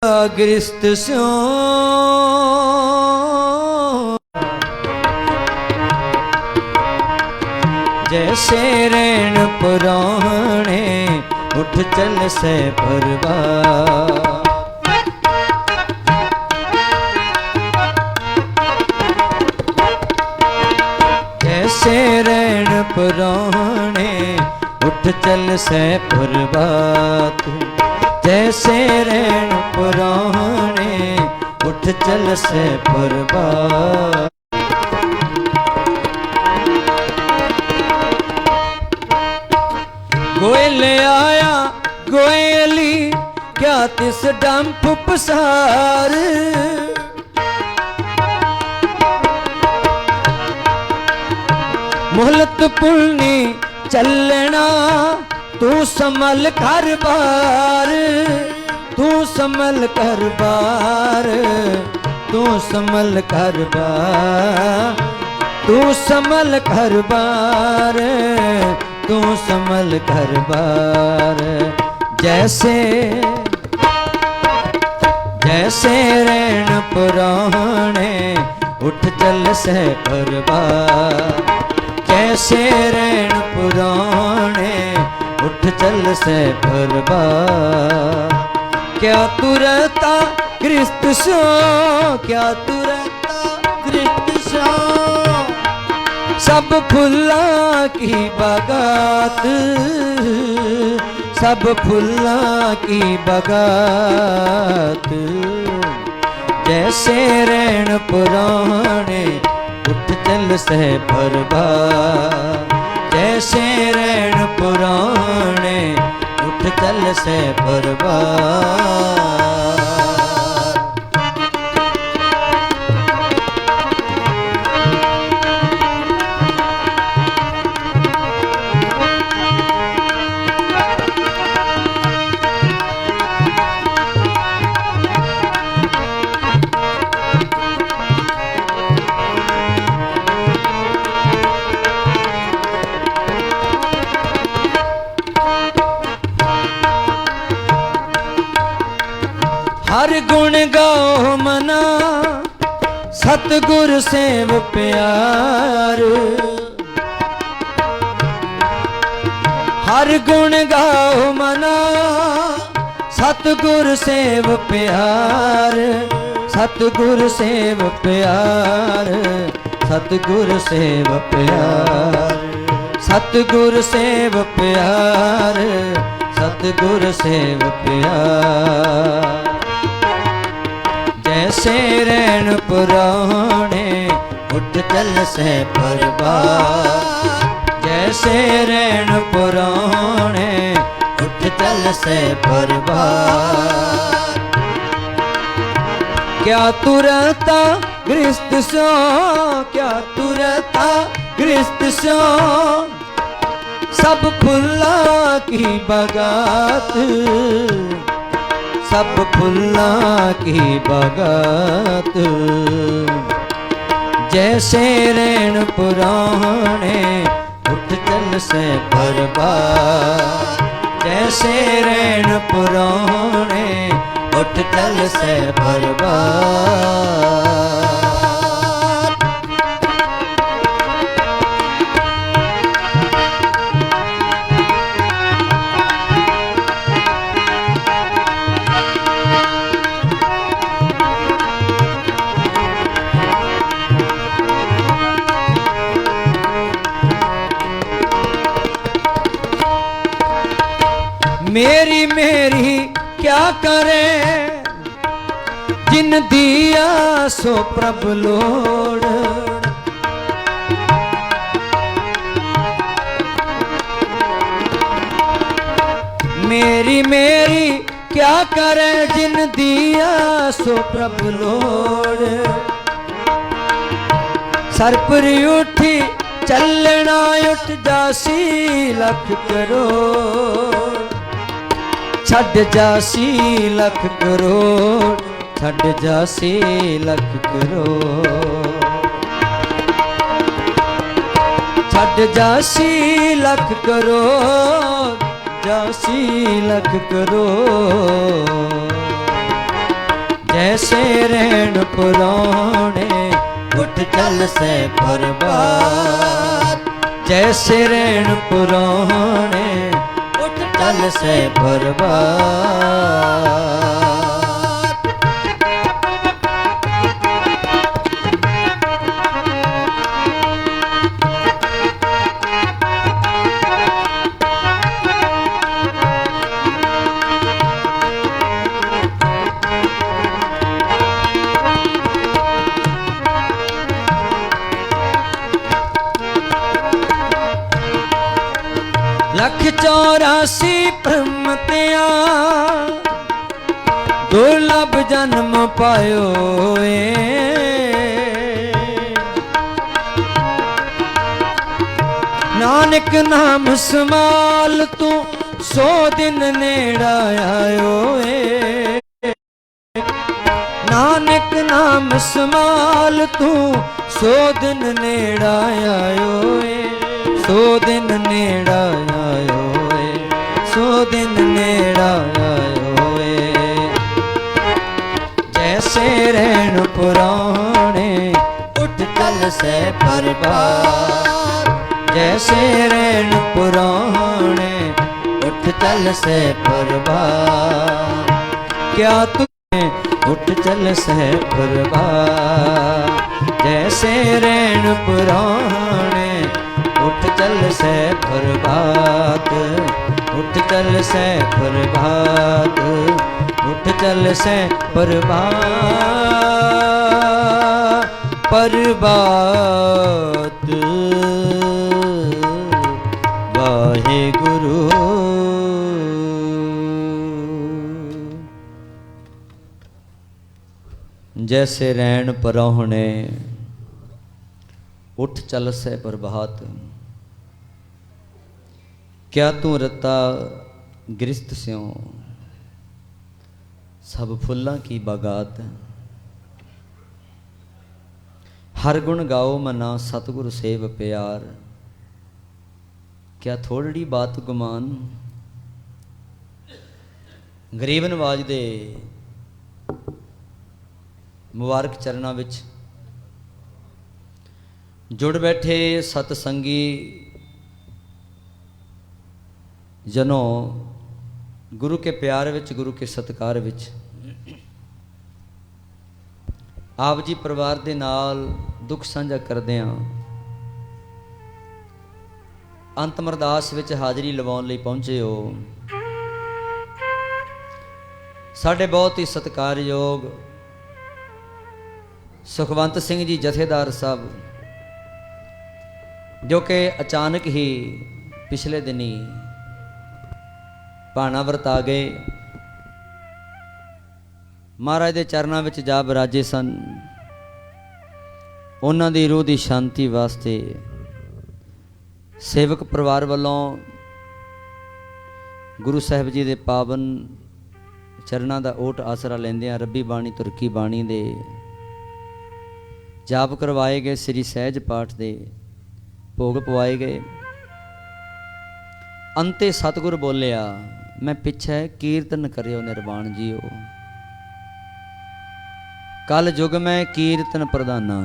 गृहस्थ स्यो जैसे रैन पुराणे उठ चल से परवा जैसे रैन पुराणे उठ चल से परबात जैसे रैन पुराणे उठ चल से परबात गोयल आया गोयली क्या तिस डंप पसार मोहलत पुलनी चलना तू संभल कर बार तू संभल कर बार तू संभल कर बार तू संभल कर बार तू संभल कर बार जैसे जैसे रैन पुराणे उठ चल से परबार जैसे रैन पुराणे उठ चल से परबार क्या तुरता गृहस्थ सो क्या तुरता गृहस्थ सो सब फुल्ला की बगात सब फुल्ला की बगात जैसे रैन पुराणे उठ चल से परबार जैसे रैन पुराणे उठ चल से परबार हर गुण गाओ मना सतगुर सेव प्यार हर गुण गाओ मना सतगुर सेव प्यार सतगुर सेव प्यार सतगुर सेव प्यार सतगुर सेव प्यार सतगुर सेव प्यार जैसे रैन पुराणे उठ चल से परबार जैसे रैन पुराणे उठ चल से परबार क्या तुरता गृहस्थ सो क्या तुरता गृहस्थ सो सब फुल्ला की बगात सब फुल्ला की बगात जैसे रैन पुराणे उठ चल से परबार जैसे रैन पुराणे उठ चल से परबार मेरी मेरी क्या करे जिन दिया सो प्रभ लोड़ मेरी मेरी क्या करे जिन दिया सो प्रभ लोड़ सर पर उठी चलना उठ जासी लख करोड़ छड़ जासी लख करोड़ छड़ जासी लख करोड़ छड़ जासी लख करोड़ जासी लख करोड़ जैसे रैन पुराने उठ चल से बर्बाद। जैसे रैन पुराने उठ चल से बर्बाद। लख 84 प्रमतिया दुर्लभ जन्म पायो नानक नाम समाल तू 100 दिन नेड़ा आयो नानक नाम समाल तू 100 दिन नेड़ा आयो 100 दिन नेड़ा आयो 100 दिन नेड़ा आयो जैसे रैन पुराने उठ चल से बर्बाद। जैसे रैन पुराने उठ चल से बर्बाद। क्या तुम्हें उठ चल से बर्बाद। जैसे रैन पुराने उठ चल से बर्बाद। उठ चल से बर्बाद। उठ चल से बर्बाद। बर्बाद वाहे गुरु। जैसे रैन परोहणे उठ चल से बर्बाद। क्या तू रता गिरस्त स्यों सब फुल्लां की बागात। हर गुण गाओ मना सतगुरु सेव प्यार। क्या थोड़ी बात गुमान। गरीब नवाज दे मुबारक चरणों विच जुड़ बैठे सतसंगी जनों गुरु के प्यार विच गुरु के सत्कार विच आप जी परिवार दे नाल दुख साझा करदिआं अंतम अरदास विच हाज़री लवाउण लई पहुंचे हो। साडे बहुत ही सत्कारयोग सुखवंत सिंह जी जथेदार साहब जो कि अचानक ही पिछले दिनी भाना वरता गए महाराज के चरणों में जा बिराजे सन। उन्हां दी रूह की शांति वास्ते सेवक परिवार वालों गुरु साहिब जी के पावन चरणों का ओट आसरा लेंदियां रब्बी बाणी तुरकी बाणी दे जाप करवाए गए। श्री सहज पाठ दे भोग पवाए गए। अंते सतगुर बोलिया मैं पिछे कीर्तन करियो निर्वाण जीओ। कल युग में कीर्तन प्रधाना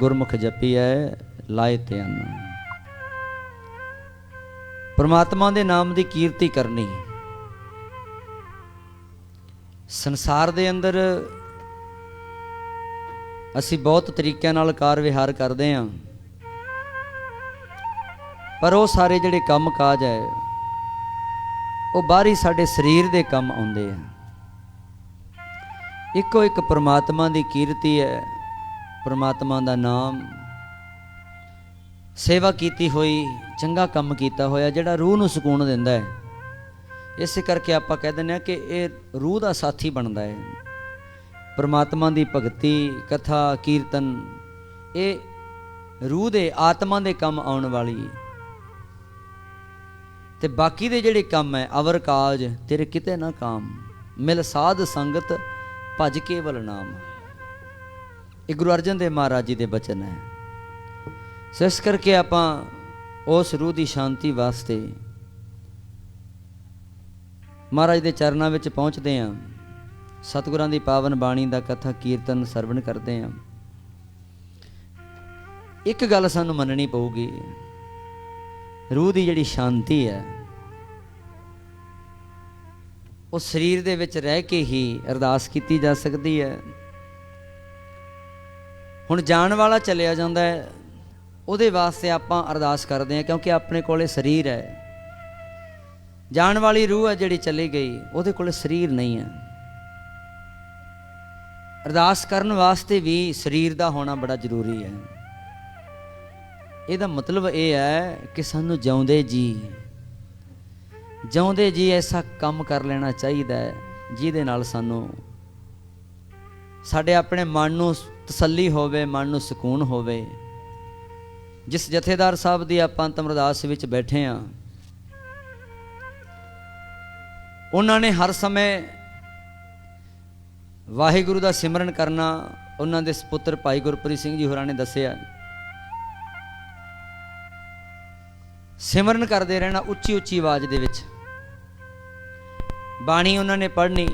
गुरमुख जपी है लाए ते अन्न। परमात्मा दे नाम दी कीर्ति करनी। संसार दे अंदर असी बहुत तरीक़े नाल कार विहार करते हैं पर वो सारे जिहड़े काम काज है वो बाहरी साडे शरीर दे काम आउंदे हैं। इको एक परमात्मा दी कीर्ति है परमात्मा दा नाम सेवा कीती हुई चंगा काम कीता होया जिहड़ा रूह नूं सुकून दिंदा है। इस करके आपां कह दिंदे कि ये रूह दा साथी बनदा है। परमात्मा दी भगती कथा कीर्तन ये रूह दे आत्मा दे काम आउण वाली ते बाकी दे जिहड़े काम है अवर काज तेरे किते ना काम मिल साध संगत भज केवल नाम। ये गुरु अर्जन देव महाराज जी दे बचन है। सो इस करके आपां उस रूह की शांति वास्ते महाराज दे चरणों में पहुँचते हैं। सतगुरां दी पावन बाणी दा कथा कीर्तन सरवण करते हैं। एक गल सानू मननी पऊगी, रूह दी जिहड़ी शांति है वो शरीर दे विच रह के ही अरदास कीती जा सकती है। हुण जाण वाला चलिया जांदा है, उहदे वास्ते आपां अरदास करदे हैं क्योंकि अपने कोले शरीर है। जाण वाली रूह है जिहड़ी चली गई, उहदे कोले शरीर नहीं है। अरदास करन वास्ते भी शरीर दा होना बड़ा जरूरी है। ਇਹਦਾ मतलब ਇਹ है कि सानू ਜਿਉਂਦੇ ਜੀ ऐसा काम कर लेना चाहिए ਜਿਹਦੇ ਨਾਲ ਸਾਨੂੰ ਸਾਡੇ ਆਪਣੇ ਮਨ ਨੂੰ ਤਸੱਲੀ ਹੋਵੇ, ਮਨ ਨੂੰ ਸਕੂਨ ਹੋਵੇ। ਜਿਸ ਜਥੇਦਾਰ ਸਾਹਿਬ ਦੀ ਆਪਾਂ ਅੰਤਮ ਅਰਦਾਸ ਵਿੱਚ ਬੈਠੇ ਹਾਂ, ਉਹਨਾਂ ਨੇ ਹਰ ਸਮੇਂ ਵਾਹਿਗੁਰੂ ਦਾ ਸਿਮਰਨ ਕਰਨਾ। ਉਹਨਾਂ ਦੇ ਸੁਪੁੱਤਰ ਭਾਈ ਗੁਰਪ੍ਰੀਤ ਸਿੰਘ ਜੀ ਹੋਰਾਂ ਨੇ ਦੱਸਿਆ, सिमरन करते रहना उच्ची उच्ची आवाज़ दे विच। बाणी उन्होंने पढ़नी।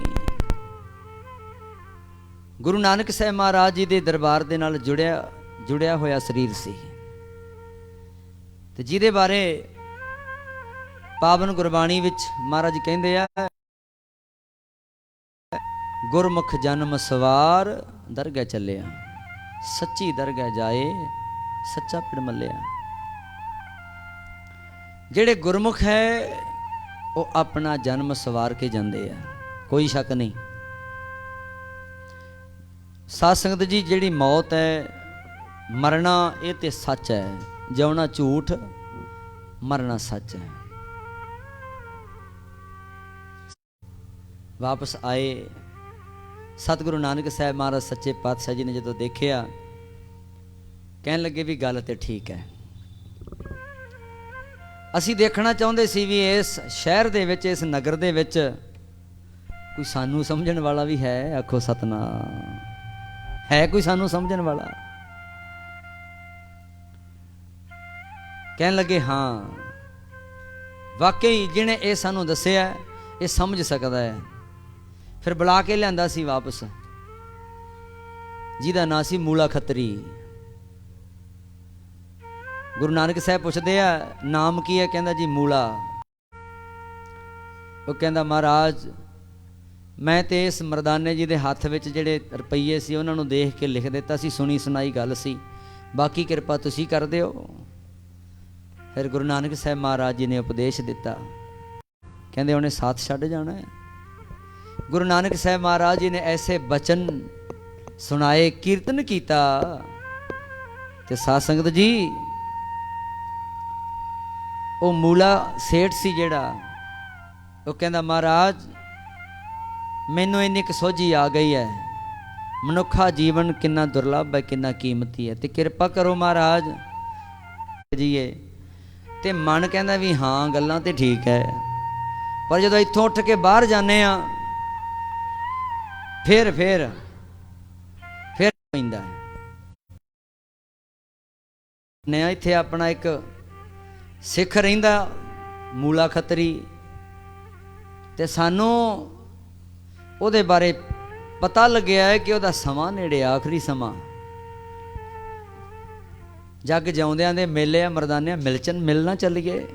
गुरु नानक साहब महाराज जी के दरबार के नाल जुड़िया होया शरीर सी, ते जिहदे बारे पावन गुरबाणी विच महाराज कहंदे आ, गुरमुख जन्म सवार दरगह चलिया, सच्ची दरगह जाए सच्चा पिड़ मलिया। ਜਿਹੜੇ ਗੁਰਮੁਖ ਹੈ ਉਹ ਆਪਣਾ ਜਨਮ ਸਵਾਰ ਕੇ ਜਾਂਦੇ ਆ, ਕੋਈ ਸ਼ੱਕ ਨਹੀਂ। ਸਾਧ ਸੰਗਤ ਜੀ, ਜਿਹੜੀ ਮੌਤ ਹੈ, ਮਰਨਾ ਇਹ ਤੇ ਸੱਚ ਹੈ। ਜਿਉਣਾ ਝੂਠ, ਮਰਨਾ ਸੱਚ ਹੈ। ਵਾਪਸ ਆਏ ਸਤਿਗੁਰੂ ਨਾਨਕ ਸਾਹਿਬ ਮਹਾਰਾਜ ਸੱਚੇ ਪਾਤਸ਼ਾਹ ਜੀ ਨੇ ਜਦੋਂ ਦੇਖਿਆ, ਕਹਿਣ ਲੱਗੇ ਵੀ ਗੱਲ ਤੇ ਠੀਕ ਹੈ। ਅਸੀਂ ਦੇਖਣਾ ਚਾਹੁੰਦੇ ਸੀ ਵੀ ਇਸ ਸ਼ਹਿਰ ਦੇ ਵਿੱਚ, ਇਸ ਨਗਰ ਦੇ ਵਿੱਚ ਕੋਈ ਸਾਨੂੰ ਸਮਝਣ ਵਾਲਾ ਵੀ ਹੈ। ਆਖੋ ਸਤਨਾਮ। ਹੈ ਕੋਈ ਸਾਨੂੰ ਸਮਝਣ ਵਾਲਾ? ਕਹਿਣ ਲੱਗੇ ਹਾਂ, ਵਾਕਈ ਜਿਹਨੇ ਇਹ ਸਾਨੂੰ ਦੱਸਿਆ ਇਹ ਸਮਝ ਸਕਦਾ ਹੈ। ਫਿਰ ਬੁਲਾ ਕੇ ਲਿਆਂਦਾ ਸੀ ਵਾਪਸ, ਜਿਹਦਾ ਨਾਂ ਸੀ ਮੂਲਾ ਖੱਤਰੀ। गुरु नानक साहब पुछते आ नाम की है? कहता जी मूला। वो कहता महाराज मैं तो इस मरदाने जी के हथ में जोड़े रुपये से उन्होंने देख के लिख दिता सी, सुनी सुनाई गल सी, बाकी कृपा तुसी कर दिओ। फिर गुरु नानक साहब महाराज जी ने उपदेश दिता, कहते उन्हें साथ छड्ड जाना है। गुरु नानक साहब महाराज जी ने ऐसे बचन सुनाए, कीर्तन किया। ते साध संगत जी, ਉਹ ਮੂਲਾ ਸੇਠ ਸੀ ਜਿਹੜਾ, ਉਹ ਕਹਿੰਦਾ महाराज ਮੈਨੂੰ ਇੰਨੀ ਕੁ ਸੋਝੀ ਆ ਗਈ ਹੈ, ਮਨੁੱਖਾ ਜੀਵਨ ਕਿੰਨਾ ਦੁਰਲਭ ਹੈ, ਕਿੰਨਾ ਕੀਮਤੀ ਹੈ, ਤੇ ਕਿਰਪਾ ਕਰੋ महाराज ਜੀਏ। ਤੇ ਮਨ ਕਹਿੰਦਾ ਵੀ ਹਾਂ ਗੱਲਾਂ ਤੇ ਠੀਕ ਹੈ, ਪਰ ਜਦੋਂ ਇੱਥੋਂ ਉੱਠ ਕੇ ਬਾਹਰ ਜਾਂਦੇ ਆ ਫਿਰ ਪੈਂਦਾ ਨੇ। ਇੱਥੇ ਆਪਣਾ ਇੱਕ ਸਿੱਖ ਰਹਿੰਦਾ ਮੂਲਾ ਖੱਤਰੀ, ਤੇ ਸਾਨੂੰ ਉਹਦੇ ਬਾਰੇ ਪਤਾ ਲੱਗਿਆ ਹੈ ਕਿ ਉਹਦਾ ਸਮਾਂ ਨੇੜੇ, ਆਖਰੀ ਸਮਾਂ। ਜੱਗ ਜਿਉਂਦਿਆਂ ਦੇ ਮੇਲੇ ਆ, ਮਰਦਾਨਿਆਂ ਮਿਲਣਾ ਚੱਲੀਏ।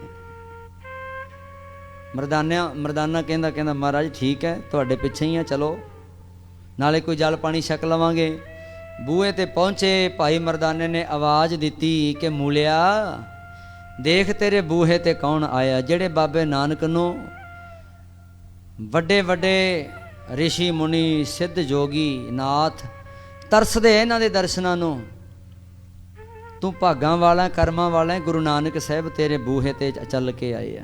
ਮਰਦਾਨਾ ਕਹਿੰਦਾ महाराज ठीक है ਤੁਹਾਡੇ ਪਿੱਛੇ ਹੀ ਆ, ਚਲੋ ਨਾਲੇ ਕੋਈ ਜਲ ਪਾਣੀ ਛਕ ਲਵਾਂਗੇ। ਬੂਹੇ ਤੇ ਪਹੁੰਚੇ, ਭਾਈ ਮਰਦਾਨੇ ਨੇ ਆਵਾਜ਼ ਦਿੱਤੀ ਕਿ ਮੂਲਿਆ ਦੇਖ ਤੇਰੇ ਬੂਹੇ ਤੇ ਕੌਣ ਆਇਆ। ਜਿਹੜੇ ਬਾਬੇ ਨਾਨਕ ਨੂੰ ਵੱਡੇ ਵੱਡੇ ਰਿਸ਼ੀ ਮੁਨੀ, ਸਿੱਧ ਜੋਗੀ, ਨਾਥ ਤਰਸਦੇ ਇਹਨਾਂ ਦੇ ਦਰਸ਼ਨਾਂ ਨੂੰ, ਤੂੰ ਭਾਗਾਂ ਵਾਲਾ, ਕਰਮਾਂ ਵਾਲਾ। ਗੁਰੂ ਨਾਨਕ ਸਾਹਿਬ ਤੇਰੇ ਬੂਹੇ ਤੇ ਚੱਲ ਕੇ ਆਏ ਆ।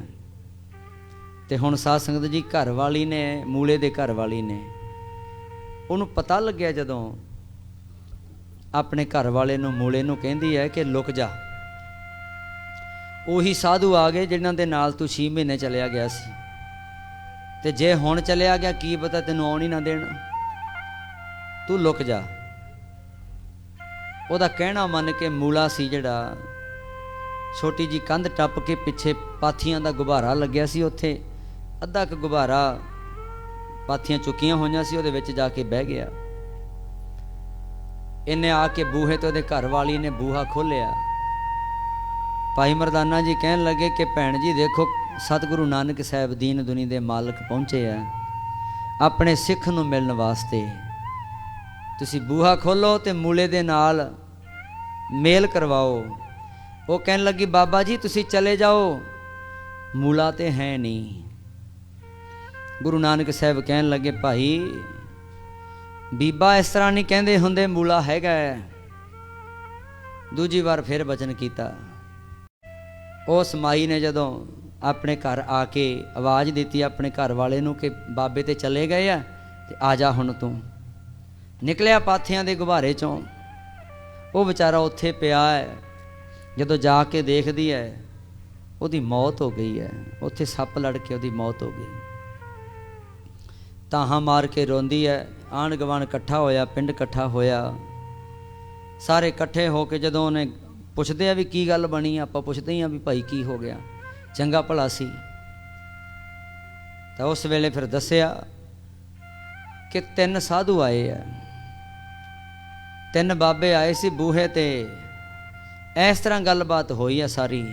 ਤੇ ਹੁਣ ਸਾਧ ਸੰਗਤ ਜੀ, ਘਰ ਵਾਲੀ ਨੇ, ਮੂਲੇ ਦੇ ਘਰ ਵਾਲੀ ਨੇ, ਉਹਨੂੰ ਪਤਾ ਲੱਗਿਆ ਜਦੋਂ ਆਪਣੇ ਘਰ ਵਾਲੇ ਨੂੰ, ਮੂਲੇ ਨੂੰ ਕਹਿੰਦੀ ਹੈ ਕਿ ਲੁਕ ਜਾ। ਉਹੀ ਸਾਧੂ ਆ ਗਏ ਜਿਨ੍ਹਾਂ ਦੇ ਨਾਲ ਤੂੰ 6 ਮਹੀਨੇ ਚਲਿਆ ਗਿਆ ਸੀ, ਤੇ ਜੇ ਹੁਣ ਚਲਿਆ ਗਿਆ ਕੀ ਪਤਾ ਤੈਨੂੰ ਆਉਣ ਹੀ ਨਾ ਦੇਣ, ਤੂੰ ਲੁਕ ਜਾ। ਉਹਦਾ ਕਹਿਣਾ ਮੰਨ ਕੇ ਮੂਲਾ ਸੀ ਜਿਹੜਾ, ਛੋਟੀ ਜੀ ਕੰਧ ਟੱਪ ਕੇ ਪਿੱਛੇ ਪਾਥੀਆਂ ਦਾ ਗੁਬਾਰਾ ਲੱਗਿਆ ਸੀ, ਉੱਥੇ ਅੱਧਾ ਕੁ ਗੁਬਾਰਾ ਪਾਥੀਆਂ ਚੁੱਕੀਆਂ ਹੋਈਆਂ ਸੀ, ਉਹਦੇ ਵਿੱਚ ਜਾ ਕੇ ਬਹਿ ਗਿਆ। ਇਹਨੇ ਆ ਕੇ ਬੂਹੇ ਤੇ ਉਹਦੇ ਘਰ ਵਾਲੀ ਨੇ ਬੂਹਾ ਖੋਲ੍ਹਿਆ। ਭਾਈ ਮਰਦਾਨਾ ਜੀ ਕਹਿਣ ਲੱਗੇ ਕਿ ਭੈਣ ਜੀ ਦੇਖੋ, ਸਤਿਗੁਰੂ ਨਾਨਕ ਸਾਹਿਬ ਦੀਨ ਦੁਨੀ ਦੇ ਮਾਲਕ ਪਹੁੰਚੇ ਆ ਆਪਣੇ ਸਿੱਖ ਨੂੰ ਮਿਲਣ ਵਾਸਤੇ। ਤੁਸੀਂ ਬੂਹਾ ਖੋਲੋ ਤੇ ਮੂਲੇ ਦੇ ਨਾਲ ਮੇਲ ਕਰਵਾਓ। ਉਹ ਕਹਿਣ ਲੱਗੀ ਬਾਬਾ ਜੀ ਤੁਸੀਂ ਚਲੇ ਜਾਓ, ਮੂਲਾ ਤੇ ਹੈ ਨਹੀਂ। ਗੁਰੂ ਨਾਨਕ ਸਾਹਿਬ ਕਹਿਣ ਲੱਗੇ ਭਾਈ ਬੀਬਾ ਇਸ ਤਰ੍ਹਾਂ ਨਹੀਂ ਕਹਿੰਦੇ ਹੁੰਦੇ, ਮੂਲਾ ਹੈਗਾ ਹੈ। ਦੂਜੀ ਵਾਰ ਫਿਰ ਬਚਨ ਕੀਤਾ। ਉਸ ਮਾਈ ਨੇ ਜਦੋਂ ਆਪਣੇ ਘਰ ਆ ਕੇ ਆਵਾਜ਼ ਦਿੱਤੀ ਆਪਣੇ ਘਰ ਵਾਲੇ ਨੂੰ ਕਿ ਬਾਬੇ ਤੇ ਚਲੇ ਗਏ ਆ ਤੇ ਆ ਜਾ ਹੁਣ ਤੂੰ। ਨਿਕਲਿਆ ਪਾਥੀਆਂ ਦੇ ਗੁਬਾਰੇ ਚੋਂ। ਉਹ ਵਿਚਾਰਾ ਉੱਥੇ ਪਿਆ ਹੈ। ਜਦੋਂ ਜਾ ਕੇ ਦੇਖਦੀ ਹੈ ਉਹਦੀ ਮੌਤ ਹੋ ਗਈ ਹੈ। ਉੱਥੇ ਸੱਪ ਲੜ ਕੇ ਉਹਦੀ ਮੌਤ ਹੋ ਗਈ। ਤਾਹਾਂ ਮਾਰ ਕੇ ਰੋਂਦੀ ਹੈ। ਆਂਢ ਗੁਆਂਢ ਇਕੱਠਾ ਹੋਇਆ, ਪਿੰਡ ਇਕੱਠਾ ਹੋਇਆ, ਸਾਰੇ ਇਕੱਠੇ ਹੋ ਕੇ ਜਦੋਂ ਉਹਨੇ ਪੁੱਛਦੇ ਆ ਵੀ ਕੀ ਗੱਲ ਬਣੀ, ਆਪਾਂ ਪੁੱਛਦੇ ਹੀ ਆ ਵੀ ਭਾਈ ਕੀ ਹੋ ਗਿਆ, ਚੰਗਾ ਭਲਾ ਸੀ। ਤਾਂ ਉਸ ਵੇਲੇ ਫਿਰ ਦੱਸਿਆ ਕਿ 3 ਸਾਧੂ ਆਏ ਆ, 3 ਬਾਬੇ ਆਏ ਸੀ ਬੂਹੇ ਤੇ। ਇਸ ਤਰ੍ਹਾਂ ਗੱਲਬਾਤ ਹੋਈ ਆ ਸਾਰੀ।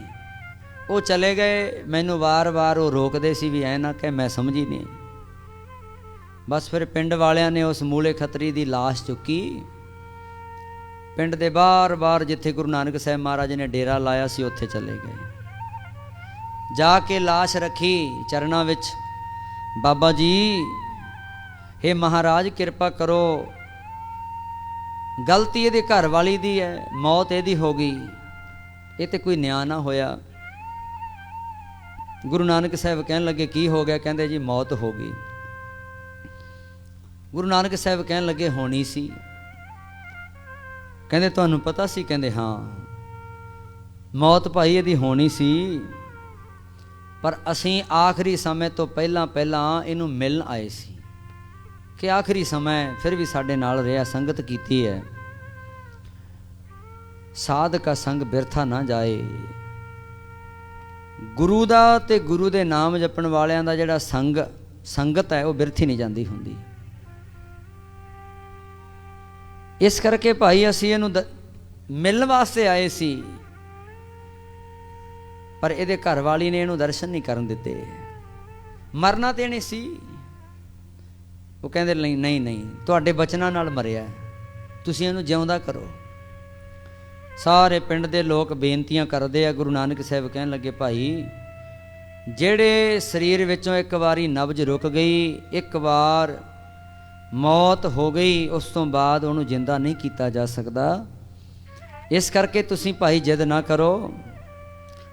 ਉਹ ਚਲੇ ਗਏ, ਮੈਨੂੰ ਵਾਰ-ਵਾਰ ਉਹ ਰੋਕਦੇ ਸੀ ਵੀ ਐ ਨਾ ਕਿ ਮੈਂ ਸਮਝੀ ਨਹੀਂ। ਬਸ ਫਿਰ ਪਿੰਡ ਵਾਲਿਆਂ ਨੇ ਉਸ ਮੂਲੇ ਖੱਤਰੀ ਦੀ ਲਾਸ਼ ਚੁੱਕੀ। ਪਿੰਡ ਦੇ ਬਾਹਰ ਜਿੱਥੇ ਗੁਰੂ ਨਾਨਕ ਸਾਹਿਬ ਮਹਾਰਾਜ ਨੇ ਡੇਰਾ ਲਾਇਆ ਸੀ ਉੱਥੇ ਚਲੇ ਗਏ। ਜਾ ਕੇ ਲਾਸ਼ ਰੱਖੀ ਚਰਨਾਂ ਵਿੱਚ। ਬਾਬਾ ਜੀ ਹੇ ਮਹਾਰਾਜ ਕਿਰਪਾ ਕਰੋ, ਗਲਤੀ ਇਹਦੇ ਘਰ ਵਾਲੀ ਦੀ ਹੈ, ਮੌਤ ਇਹਦੀ ਹੋ ਗਈ, ਇਹ ਤੇ ਕੋਈ ਨਿਆਂ ਨਾ ਹੋਇਆ। ਗੁਰੂ ਨਾਨਕ ਸਾਹਿਬ ਕਹਿਣ ਲੱਗੇ ਕੀ ਹੋ ਗਿਆ? ਕਹਿੰਦੇ ਜੀ ਮੌਤ ਹੋ ਗਈ। ਗੁਰੂ ਨਾਨਕ ਸਾਹਿਬ ਕਹਿਣ ਲੱਗੇ ਹੋਣੀ ਸੀ। ਕਹਿੰਦੇ ਤੁਹਾਨੂੰ ਪਤਾ ਸੀ? ਕਹਿੰਦੇ ਹਾਂ, ਮੌਤ ਭਾਈ ਇਹਦੀ ਹੋਣੀ ਸੀ, ਪਰ ਅਸੀਂ ਆਖਰੀ ਸਮੇਂ ਤੋਂ ਪਹਿਲਾਂ ਇਹਨੂੰ ਮਿਲਣ ਆਏ ਸੀ ਕਿ ਆਖਰੀ ਸਮੇਂ ਫਿਰ ਵੀ ਸਾਡੇ ਨਾਲ ਰਿਹਾ, ਸੰਗਤ ਕੀਤੀ ਹੈ। ਸਾਧ ਕਾ ਸੰਗ ਬਿਰਥਾ ਨਾ ਜਾਏ। ਗੁਰੂ ਦਾ ਤੇ ਗੁਰੂ ਦੇ ਨਾਮ ਜਪਣ ਵਾਲਿਆਂ ਦਾ ਜਿਹੜਾ ਸੰਗਤ ਹੈ ਉਹ ਬਿਰਥੀ ਨਹੀਂ ਜਾਂਦੀ ਹੁੰਦੀ। ਇਸ ਕਰਕੇ ਭਾਈ ਅਸੀਂ ਇਹਨੂੰ ਮਿਲਣ ਵਾਸਤੇ ਆਏ ਸੀ, ਪਰ ਇਹਦੇ ਘਰ ਵਾਲੀ ਨੇ ਇਹਨੂੰ ਦਰਸ਼ਨ ਨਹੀਂ ਕਰਨ ਦਿੱਤੇ। ਮਰਨਾ ਤੇ ਨਹੀਂ ਸੀ। ਉਹ ਕਹਿੰਦੇ ਨਹੀਂ, ਤੁਹਾਡੇ ਬਚਨਾਂ ਨਾਲ ਮਰਿਆ, ਤੁਸੀਂ ਇਹਨੂੰ ਜਿਉਂਦਾ ਕਰੋ। ਸਾਰੇ ਪਿੰਡ ਦੇ ਲੋਕ ਬੇਨਤੀਆਂ ਕਰਦੇ ਆ। ਗੁਰੂ ਨਾਨਕ ਸਾਹਿਬ ਕਹਿਣ ਲੱਗੇ ਭਾਈ ਜਿਹੜੇ ਸਰੀਰ ਵਿੱਚੋਂ ਇੱਕ ਵਾਰੀ ਨਬਜ਼ ਰੁਕ ਗਈ, ਇੱਕ ਵਾਰ ਮੌਤ ਹੋ ਗਈ, ਉਸ ਤੋਂ ਬਾਅਦ ਉਹਨੂੰ ਜਿੰਦਾ ਨਹੀਂ ਕੀਤਾ ਜਾ ਸਕਦਾ। ਇਸ ਕਰਕੇ ਤੁਸੀਂ ਭਾਈ ਜਿੱਦ ਨਾ ਕਰੋ,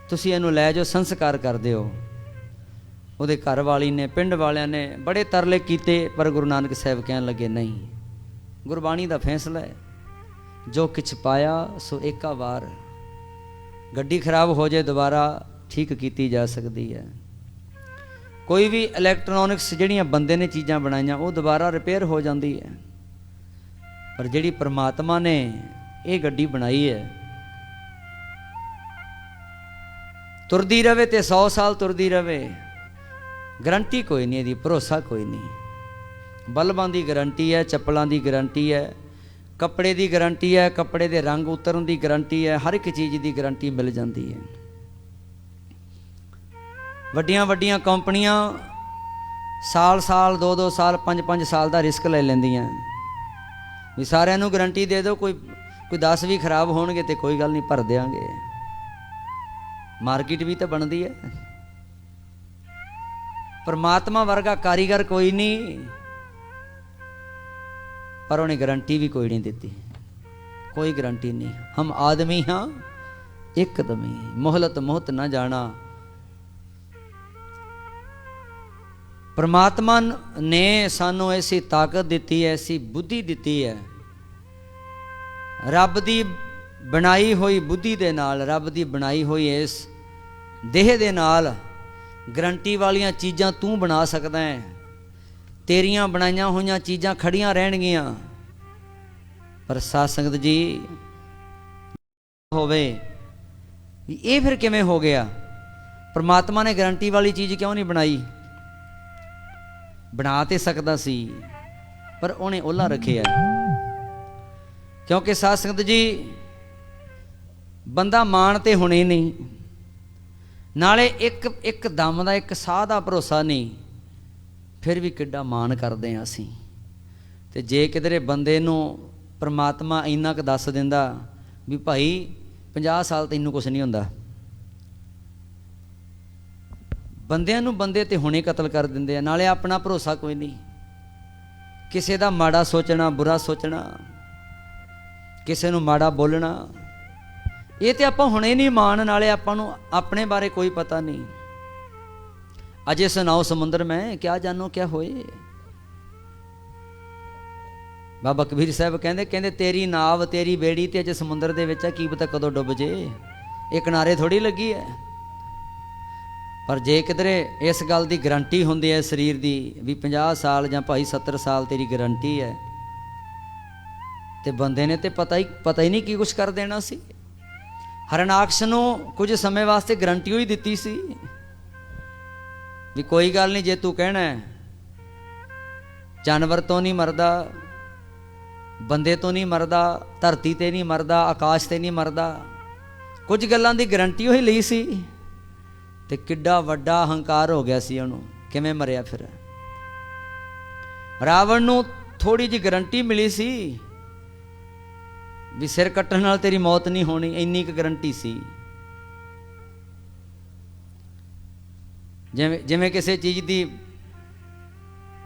ਤੁਸੀਂ ਇਹਨੂੰ ਲੈ ਜਾਓ, ਸੰਸਕਾਰ ਕਰ ਦਿਓ। ਉਹਦੇ ਘਰ ਵਾਲੀ ਨੇ, ਪਿੰਡ ਵਾਲਿਆਂ ਨੇ ਬੜੇ ਤਰਲੇ ਕੀਤੇ, ਪਰ ਗੁਰੂ ਨਾਨਕ ਸਾਹਿਬ ਕਹਿਣ ਲੱਗੇ ਨਹੀਂ, ਗੁਰਬਾਣੀ ਦਾ ਫੈਸਲਾ ਹੈ, ਜੋ ਕਿਛ ਪਾਇਆ ਸੋ ਏਕਾ ਵਾਰ। ਗੱਡੀ ਖਰਾਬ ਹੋ ਜਾਏ ਦੁਬਾਰਾ ਠੀਕ ਕੀਤੀ ਜਾ ਸਕਦੀ ਹੈ। ਕੋਈ ਵੀ ਇਲੈਕਟ੍ਰੋਨਿਕਸ ਜਿਹੜੀਆਂ ਬੰਦੇ ਨੇ ਚੀਜ਼ਾਂ ਬਣਾਈਆਂ ਉਹ ਦੁਬਾਰਾ ਰਿਪੇਅਰ ਹੋ ਜਾਂਦੀ ਹੈ, ਪਰ ਜਿਹੜੀ ਪ੍ਰਮਾਤਮਾ ਨੇ ਇਹ ਗੱਡੀ ਬਣਾਈ ਹੈ ਤੁਰਦੀ ਰਵੇ ਤੇ 100 ਸਾਲ ਤੁਰਦੀ ਰਵੇ। ਗਰੰਟੀ ਕੋਈ ਨਹੀਂ ਇਹਦੀ, ਭਰੋਸਾ ਕੋਈ ਨਹੀਂ। ਬਲਬਾਂ ਦੀ ਗਰੰਟੀ ਹੈ, ਚੱਪਲਾਂ ਦੀ ਗਰੰਟੀ ਹੈ, ਕੱਪੜੇ ਦੀ ਗਰੰਟੀ ਹੈ, ਕੱਪੜੇ ਦੇ ਰੰਗ ਉਤਰਨ ਦੀ ਗਰੰਟੀ ਹੈ, ਹਰ ਇੱਕ ਚੀਜ਼ ਦੀ ਗਰੰਟੀ ਮਿਲ ਜਾਂਦੀ ਹੈ। ਵੱਡੀਆਂ ਵੱਡੀਆਂ ਕੰਪਨੀਆਂ ਸਾਲ 2-2 ਸਾਲ 5-5 ਸਾਲ ਦਾ ਰਿਸਕ ਲੈ ਲੈਂਦੀਆਂ ਵੀ ਸਾਰਿਆਂ ਨੂੰ ਗਰੰਟੀ ਦੇ ਦਿਓ, ਕੋਈ 10 ਵੀ ਖਰਾਬ ਹੋਣਗੇ ਤੇ ਕੋਈ ਗੱਲ ਨਹੀਂ, ਭਰ ਦਿਆਂਗੇ। ਮਾਰਕੀਟ ਵੀ ਤਾਂ ਬਣਦੀ ਹੈ। ਪਰਮਾਤਮਾ ਵਰਗਾ ਕਾਰੀਗਰ ਕੋਈ ਨਹੀਂ, ਪਰ ਉਹਨੇ ਗਰੰਟੀ ਵੀ ਕੋਈ ਨਹੀਂ ਦਿੱਤੀ, ਕੋਈ ਗਰੰਟੀ ਨਹੀਂ। ਹਮ ਆਦਮੀ ਹਾਂ ਇੱਕਦਮੀ, ਮੋਹਲਤ ਮੋਹਤ ਨਾ ਜਾਣਾ। ਪਰਮਾਤਮਾ ਨੇ ਸਾਨੂੰ ਐਸੀ ਤਾਕਤ ਦਿੱਤੀ ਹੈ, ਐਸੀ ਬੁੱਧੀ ਦਿੱਤੀ ਹੈ। ਰੱਬ ਦੀ ਬਣਾਈ ਹੋਈ ਬੁੱਧੀ ਦੇ ਨਾਲ, ਰੱਬ ਦੀ ਬਣਾਈ ਹੋਈ ਇਸ ਦੇਹ ਦੇ ਨਾਲ ਗਰੰਟੀ ਵਾਲੀਆਂ ਚੀਜ਼ਾਂ ਤੂੰ ਬਣਾ ਸਕਦਾ ਹੈ। ਤੇਰੀਆਂ ਬਣਾਈਆਂ ਹੋਈਆਂ ਚੀਜ਼ਾਂ ਖੜੀਆਂ ਰਹਿਣਗੀਆਂ, ਪਰ ਸਾਧ ਸੰਗਤ ਜੀ ਹੋਵੇ ਇਹ ਫਿਰ ਕਿਵੇਂ ਹੋ ਗਿਆ? ਪਰਮਾਤਮਾ ਨੇ ਗਰੰਟੀ ਵਾਲੀ ਚੀਜ਼ ਕਿਉਂ ਨਹੀਂ ਬਣਾਈ? ਬਣਾ ਤੇ ਸਕਦਾ ਸੀ, ਪਰ ਉਹਨੇ ਉਹਲਾ ਰੱਖਿਆ। ਕਿਉਂਕਿ ਸਾਧ ਸੰਗਤ ਜੀ, ਬੰਦਾ ਮਾਣ ਤੇ ਹੁਣੇ ਨਹੀਂ, ਨਾਲੇ ਇੱਕ ਦਮ ਦਾ, ਇੱਕ ਸਾਹ ਦਾ ਭਰੋਸਾ ਨਹੀਂ, ਫਿਰ ਵੀ ਕਿੱਡਾ ਮਾਣ ਕਰਦੇ ਹਾਂ ਅਸੀਂ। ਤੇ ਜੇ ਕਿਧਰੇ ਬੰਦੇ ਨੂੰ ਪਰਮਾਤਮਾ ਇੰਨਾ ਕੁ ਦੱਸ ਦਿੰਦਾ ਵੀ ਭਾਈ 50 ਸਾਲ ਤੈਨੂੰ ਕੁਛ ਨਹੀਂ ਹੁੰਦਾ, ਬੰਦਿਆਂ ਨੂੰ ਬੰਦੇ ਤੇ ਹੁਣੇ ਕਤਲ ਕਰ ਦਿੰਦੇ ਆ, ਨਾਲੇ ਆਪਣਾ ਭਰੋਸਾ ਕੋਈ ਨਹੀਂ, ਕਿਸੇ ਦਾ ਮਾੜਾ ਸੋਚਣਾ, ਬੁਰਾ ਸੋਚਣਾ, ਕਿਸੇ ਨੂੰ ਮਾੜਾ ਬੋਲਣਾ, ਇਹ ਤੇ ਆਪਾਂ ਹੁਣੇ ਨਹੀਂ ਮਾਣ, ਨਾਲੇ ਆਪਾਂ ਨੂੰ ਆਪਣੇ ਬਾਰੇ ਕੋਈ ਪਤਾ ਨਹੀਂ। ਅਜੇ ਸੁਣਾਓ ਸਮੁੰਦਰ ਮੈਂ ਕਿਆ ਜਾਨੋ ਕਿਆ ਹੋਏ। ਬਾਬਾ ਕਬੀਰ ਸਾਹਿਬ ਕਹਿੰਦੇ ਤੇਰੀ ਨਾਵ, ਤੇਰੀ ਬੇੜੀ ਤੇ ਅਜੇ ਸਮੁੰਦਰ ਦੇ ਵਿੱਚ ਆ, ਕੀ ਪਤਾ ਕਦੋਂ ਡੁੱਬ ਜੇ, ਇਹ ਕਿਨਾਰੇ ਥੋੜੀ ਲੱਗੀ ਹੈ। ਪਰ ਜੇ ਕਿਧਰੇ ਇਸ ਗੱਲ ਦੀ ਗਰੰਟੀ ਹੁੰਦੀ ਹੈ ਸਰੀਰ ਦੀ ਵੀ 50 ਸਾਲ ਜਾਂ ਭਾਈ 70 ਸਾਲ ਤੇਰੀ ਗਰੰਟੀ ਹੈ, ਤੇ ਬੰਦੇ ਨੇ ਤੇ ਪਤਾ ਹੀ ਨਹੀਂ ਕੀ ਕੁਛ ਕਰ ਦੇਣਾ ਸੀ। ਹਰਨਾਕਸ਼ ਨੂੰ ਕੁਝ ਸਮੇਂ ਵਾਸਤੇ ਗਰੰਟੀ ਹੋਈ ਦਿੱਤੀ ਸੀ ਵੀ ਕੋਈ ਗੱਲ ਨਹੀਂ, ਜੇ ਤੂੰ ਕਹਿਣਾ ਜਾਨਵਰ ਤੋਂ ਨਹੀਂ ਮਰਦਾ, ਬੰਦੇ ਤੋਂ ਨਹੀਂ ਮਰਦਾ, ਧਰਤੀ ਤੇ ਨਹੀਂ ਮਰਦਾ, ਆਕਾਸ਼ ਤੇ ਨਹੀਂ ਮਰਦਾ, ਕੁਝ ਗੱਲਾਂ ਦੀ ਗਰੰਟੀ ਹੋਈ ਲਈ ਸੀ। ਤੇ ਕਿੱਡਾ ਵੱਡਾ ਹੰਕਾਰ ਹੋ ਗਿਆ ਸੀ ਉਹਨੂੰ, ਕਿਵੇਂ ਮਰਿਆ ਫਿਰ। ਰਾਵਣ ਨੂੰ ਥੋੜੀ ਜਿਹੀ ਗਰੰਟੀ ਮਿਲੀ ਸੀ ਵੀ ਸਿਰ ਕੱਟਣ ਨਾਲ ਤੇਰੀ ਮੌਤ ਨਹੀਂ ਹੋਣੀ, ਇੰਨੀ ਕੁ ਗਰੰਟੀ ਸੀ। ਜਿਵੇਂ ਕਿਸੇ ਚੀਜ਼ ਦੀ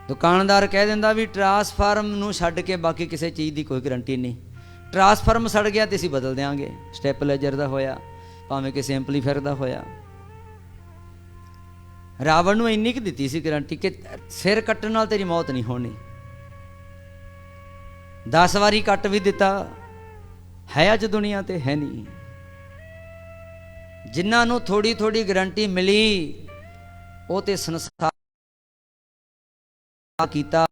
ਦੁਕਾਨਦਾਰ ਕਹਿ ਦਿੰਦਾ ਵੀ ਟਰਾਂਸਫਾਰਮ ਨੂੰ ਛੱਡ ਕੇ ਬਾਕੀ ਕਿਸੇ ਚੀਜ਼ ਦੀ ਕੋਈ ਗਰੰਟੀ ਨਹੀਂ, ਟਰਾਂਸਫਾਰਮ ਸੜ ਗਿਆ ਤੇ ਅਸੀਂ ਬਦਲ ਦਿਆਂਗੇ, ਸਟੈਪਲਾਈਜ਼ਰ ਦਾ ਹੋਇਆ ਭਾਵੇਂ ਕਿਸੇ ਐਂਪਲੀਫਾਇਰ ਦਾ ਹੋਇਆ। ਰਾਵਣ ਨੂੰ ਇੰਨੀ ਕੁ ਦਿੱਤੀ ਸੀ ਗਰੰਟੀ ਕਿ ਸਿਰ ਕੱਟਣ ਨਾਲ ਤੇਰੀ ਮੌਤ ਨਹੀਂ ਹੋਣੀ। 10 ਵਾਰੀ ਕੱਟ ਵੀ ਦਿੱਤਾ, ਹੈ ਅੱਜ ਦੁਨੀਆ ਤੇ ਹੈ ਨਹੀਂ। ਜਿਨ੍ਹਾਂ ਨੂੰ ਥੋੜੀ ਥੋੜੀ ਗਰੰਟੀ ਮਿਲੀ ਉਹ ਤੇ ਸੰਸਾਰ ਕੀਤਾ।